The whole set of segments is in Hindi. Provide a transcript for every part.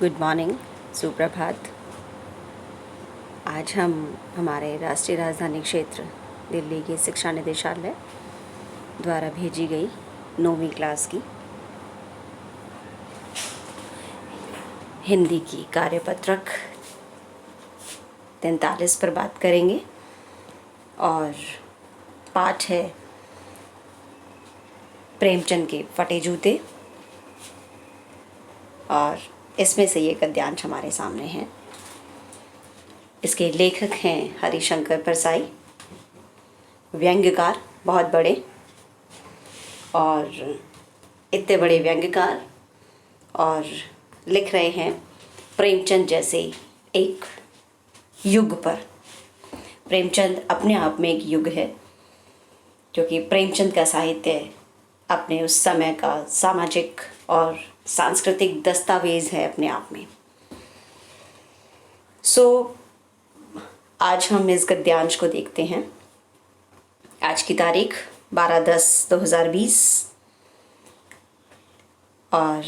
गुड मॉर्निंग, सुप्रभात। आज हम हमारे राष्ट्रीय राजधानी क्षेत्र दिल्ली के शिक्षा निदेशालय द्वारा भेजी गई 9वीं क्लास की हिंदी की कार्यपत्रक 43 पर बात करेंगे और पाठ है प्रेमचंद के फटे जूते। और इसमें से ये गद्यांश हमारे सामने हैं। इसके लेखक हैं हरिशंकर परसाई, व्यंग्यकार बहुत बड़े, और इतने बड़े व्यंग्यकार और लिख रहे हैं प्रेमचंद जैसे एक युग पर। प्रेमचंद अपने आप में एक युग है, क्योंकि प्रेमचंद का साहित्य अपने उस समय का सामाजिक और सांस्कृतिक दस्तावेज है अपने आप में। आज हम इस गद्यांश को देखते हैं। आज की तारीख 12/10/2020 और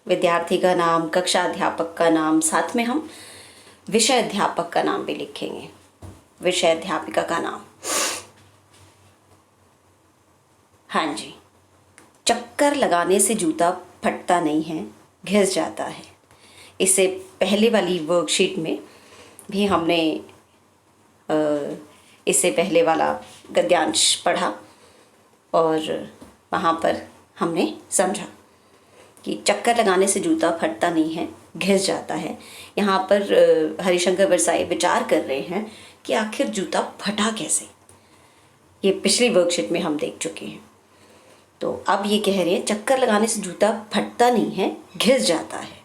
विद्यार्थी का नाम, कक्षा अध्यापक का नाम, साथ में हम विषय अध्यापक का नाम भी लिखेंगे, विषय अध्यापिका का नाम। हाँ जी, चक्कर लगाने से जूता फटता नहीं है, घिस जाता है। इससे पहले वाली वर्कशीट में भी हमने इससे पहले वाला गद्यांश पढ़ा और वहाँ पर हमने समझा कि चक्कर लगाने से जूता फटता नहीं है, घिस जाता है। यहाँ पर हरिशंकर परसाई विचार कर रहे हैं कि आखिर जूता फटा कैसे। ये पिछली वर्कशीट में हम देख चुके हैं। तो अब ये कह रहे हैं चक्कर लगाने से जूता फटता नहीं है, घिस जाता है।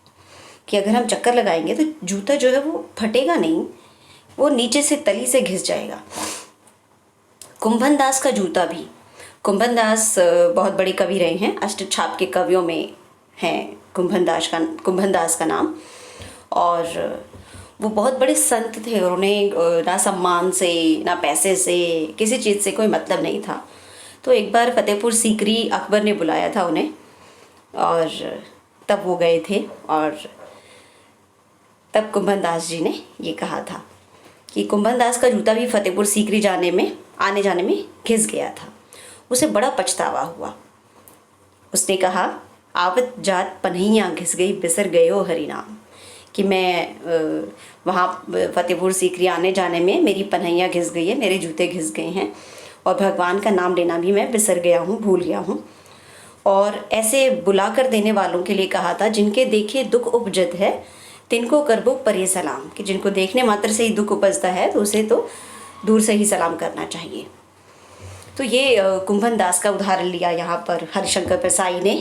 कि अगर हम चक्कर लगाएंगे तो जूता जो है वो फटेगा नहीं, वो नीचे से तली से घिस जाएगा। कुंभन दास का जूता भी, कुंभन दास बहुत बड़े कवि रहे हैं, अष्टछाप के कवियों में हैं कुंभन दास का नाम। और वो बहुत बड़े संत थे और उन्हें ना सम्मान से ना पैसे से किसी चीज़ से कोई मतलब नहीं था। तो एक बार फतेहपुर सीकरी अकबर ने बुलाया था उन्हें और तब वो गए थे और तब कुंभन दास जी ने ये कहा था कि कुंभन दास का जूता भी फतेहपुर सीकरी आने जाने में घिस गया था। उसे बड़ा पछतावा हुआ। उसने कहा, आवत जात पन्हैया घिस गई, बिसर गयो हरि नाम। कि मैं वहाँ फतेहपुर सीकरी आने जाने में मेरी पन्हैया घिस गई है, मेरे जूते घिस गए हैं और भगवान का नाम लेना भी मैं बिसर गया हूँ, भूल गया हूँ। और ऐसे बुला कर देने वालों के लिए कहा था, जिनके देखे दुख उपजत है तिनको करबो परे सलाम। कि जिनको देखने मात्र से ही दुख उपजता है तो उसे तो दूर से ही सलाम करना चाहिए। तो ये कुंभन दास का उदाहरण लिया यहाँ पर हरिशंकर परसाई ने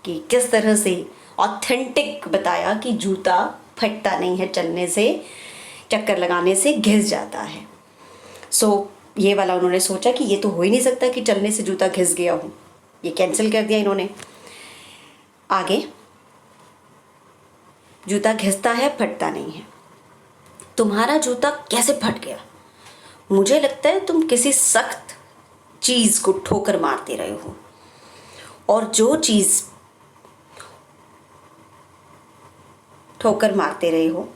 कि किस तरह से ऑथेंटिक बताया कि जूता फटता नहीं है, चलने से, चक्कर लगाने से घिस जाता है। ये वाला उन्होंने सोचा कि ये तो हो ही नहीं सकता कि चलने से जूता घिस गया हो, ये कैंसिल कर दिया इन्होंने। आगे, जूता घिसता है, फटता नहीं है। तुम्हारा जूता कैसे फट गया? मुझे लगता है तुम किसी सख्त चीज़ को ठोकर मारते रहे हो, और जो चीज़ ठोकर मारते रहे हो,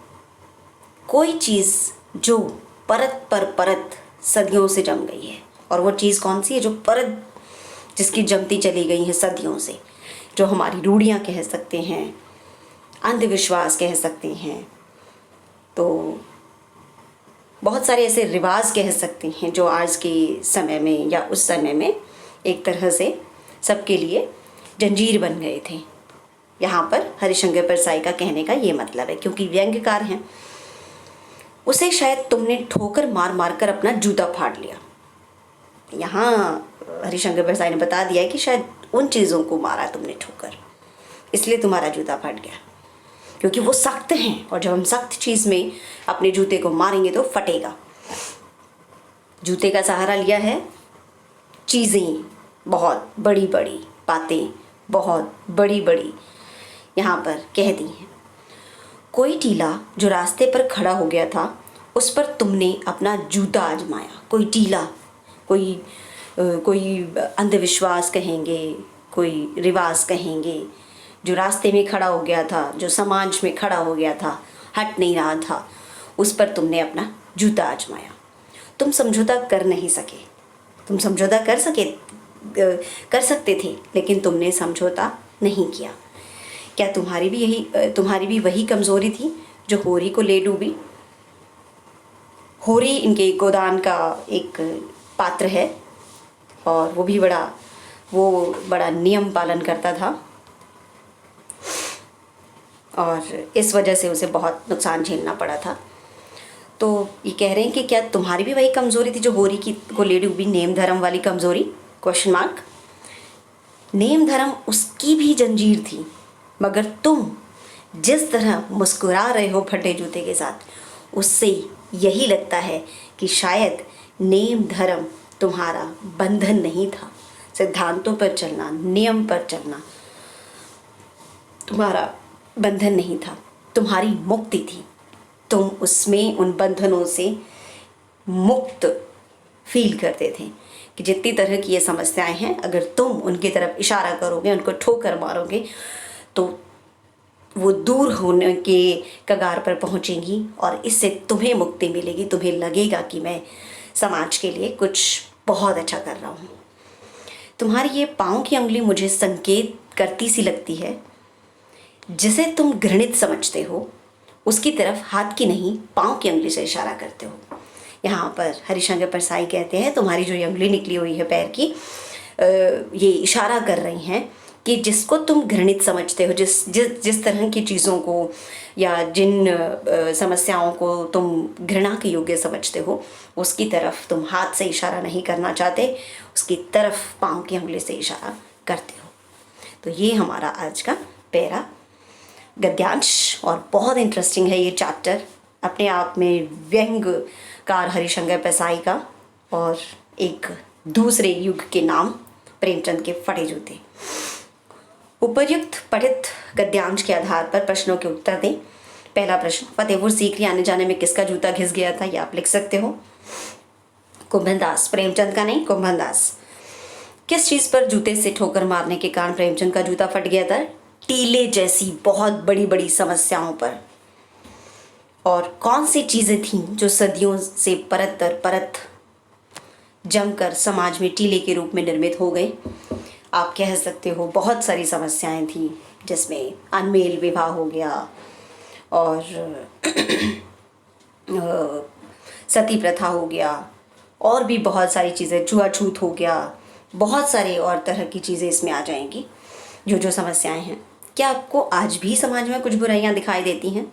कोई चीज़ जो परत पर परत सदियों से जम गई है। और वो चीज़ कौन सी है? जो परत जिसकी जमती चली गई है सदियों से, जो हमारी रूढ़ियाँ कह सकते हैं, अंधविश्वास कह सकते हैं, तो बहुत सारे ऐसे रिवाज कह सकते हैं जो आज के समय में या उस समय में एक तरह से सबके लिए जंजीर बन गए थे। यहाँ पर हरिशंकर परसाई का कहने का ये मतलब है, क्योंकि व्यंग्यकार हैं, उसे शायद तुमने ठोकर मार मार कर अपना जूता फाड़ लिया। यहाँ हरिशंकर परसाई ने बता दिया कि शायद उन चीज़ों को मारा तुमने ठोकर, इसलिए तुम्हारा जूता फट गया, क्योंकि वो सख्त हैं और जब हम सख्त चीज़ में अपने जूते को मारेंगे तो फटेगा। जूते का सहारा लिया है, चीज़ें बहुत बड़ी बड़ी, बातें बहुत बड़ी बड़ी यहाँ पर कह दी हैं। कोई टीला जो रास्ते पर खड़ा हो गया था, उस पर तुमने अपना जूता आजमाया। कोई टीला, कोई अंधविश्वास कहेंगे, कोई रिवाज कहेंगे, जो रास्ते में खड़ा हो गया था, जो समाज में खड़ा हो गया था, हट नहीं रहा था, उस पर तुमने अपना जूता आजमाया। तुम समझौता कर नहीं सके। तुम समझौता कर सकते थे, लेकिन तुमने समझौता नहीं किया। क्या तुम्हारी भी वही कमज़ोरी थी जो होरी को ले डूबी? होरी इनके गोदान का एक पात्र है और वो बड़ा नियम पालन करता था और इस वजह से उसे बहुत नुकसान झेलना पड़ा था। तो ये कह रहे हैं कि क्या तुम्हारी भी वही कमज़ोरी थी जो होरी को ले डूबी, नेम धर्म वाली कमज़ोरी? Question mark. नेम धर्म उसकी भी जंजीर थी, मगर तुम जिस तरह मुस्कुरा रहे हो फटे जूते के साथ, उससे यही लगता है कि शायद नेम धर्म तुम्हारा बंधन नहीं था। सिद्धांतों पर चलना, नियम पर चलना तुम्हारा बंधन नहीं था, तुम्हारी मुक्ति थी। तुम उसमें उन बंधनों से मुक्त फील करते थे कि जितनी तरह की ये समस्याएं हैं, अगर तुम उनकी तरफ इशारा करोगे, उनको ठोकर मारोगे, तो वो दूर होने के कगार पर पहुंचेंगी और इससे तुम्हें मुक्ति मिलेगी। तुम्हें लगेगा कि मैं समाज के लिए कुछ बहुत अच्छा कर रहा हूँ। तुम्हारी ये पाँव की उंगली मुझे संकेत करती सी लगती है। जिसे तुम घृणित समझते हो, उसकी तरफ हाथ की नहीं, पाँव की उंगली से इशारा करते हो। यहाँ पर हरिशंकर परसाई कहते हैं, तुम्हारी जो ये उंगली निकली हुई है पैर की, ये इशारा कर रही हैं कि जिसको तुम घृणित समझते हो, जिस तरह की चीज़ों को या जिन समस्याओं को तुम घृणा के योग्य समझते हो, उसकी तरफ तुम हाथ से इशारा नहीं करना चाहते, उसकी तरफ पाँव की उंगली से इशारा करते हो। तो ये हमारा आज का पैरा गद्यांश और बहुत इंटरेस्टिंग है ये चैप्टर, अपने आप में व्यंग्यकार हरिशंकर परसाई का और एक दूसरे युग के नाम प्रेमचंद के फटे जूते। उपर्युक्त पठित गद्यांश के आधार पर प्रश्नों के उत्तर दें। पहला प्रश्न, फतेहपुर सीकरी आने जाने में किसका जूता घिस गया था? ये आप लिख सकते हो। कुंभनदास, प्रेमचंद का नहीं, कुंभनदास। किस चीज़ पर जूते से ठोकर मारने के कारण प्रेमचंद का जूता फट गया था? टीले जैसी बहुत बड़ी बड़ी समस्याओं पर। और कौन सी चीज़ें थीं जो सदियों से परत दर परत जमकर समाज में टीले के रूप में निर्मित हो गए? आप कह सकते हो बहुत सारी समस्याएं थी, जिसमें अनमेल विवाह हो गया और सती प्रथा हो गया और भी बहुत सारी चीज़ें, छुआछूत हो गया, बहुत सारे और तरह की चीज़ें इसमें आ जाएंगी जो समस्याएं हैं। क्या आपको आज भी समाज में कुछ बुराइयां दिखाई देती हैं?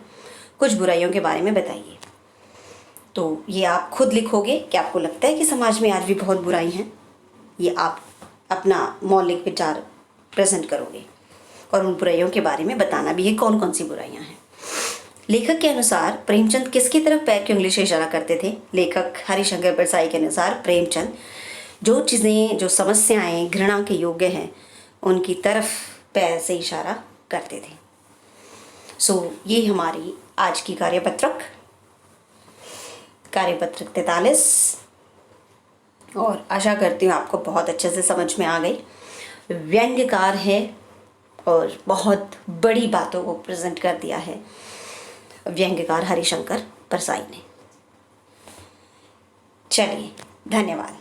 कुछ बुराइयों के बारे में बताइए। तो ये आप खुद लिखोगे कि आपको लगता है कि समाज में आज भी बहुत बुराई हैं। ये आप अपना मौलिक विचार प्रेजेंट करोगे और उन बुराइयों के बारे में बताना भी है कौन कौन सी बुराइयां हैं। लेखक के अनुसार प्रेमचंद किसकी तरफ पैर की उंगली से इशारा करते थे? लेखक हरिशंकर परसाई के अनुसार प्रेमचंद जो चीज़ें, जो समस्याएं घृणा के योग्य हैं, उनकी तरफ पैर से इशारा करते थे। ये हमारी आज की कार्यपत्रक 43 और आशा करती हूँ आपको बहुत अच्छे से समझ में आ गई। व्यंग्यकार है और बहुत बड़ी बातों को प्रेजेंट कर दिया है व्यंग्यकार हरिशंकर परसाई ने। चलिए, धन्यवाद।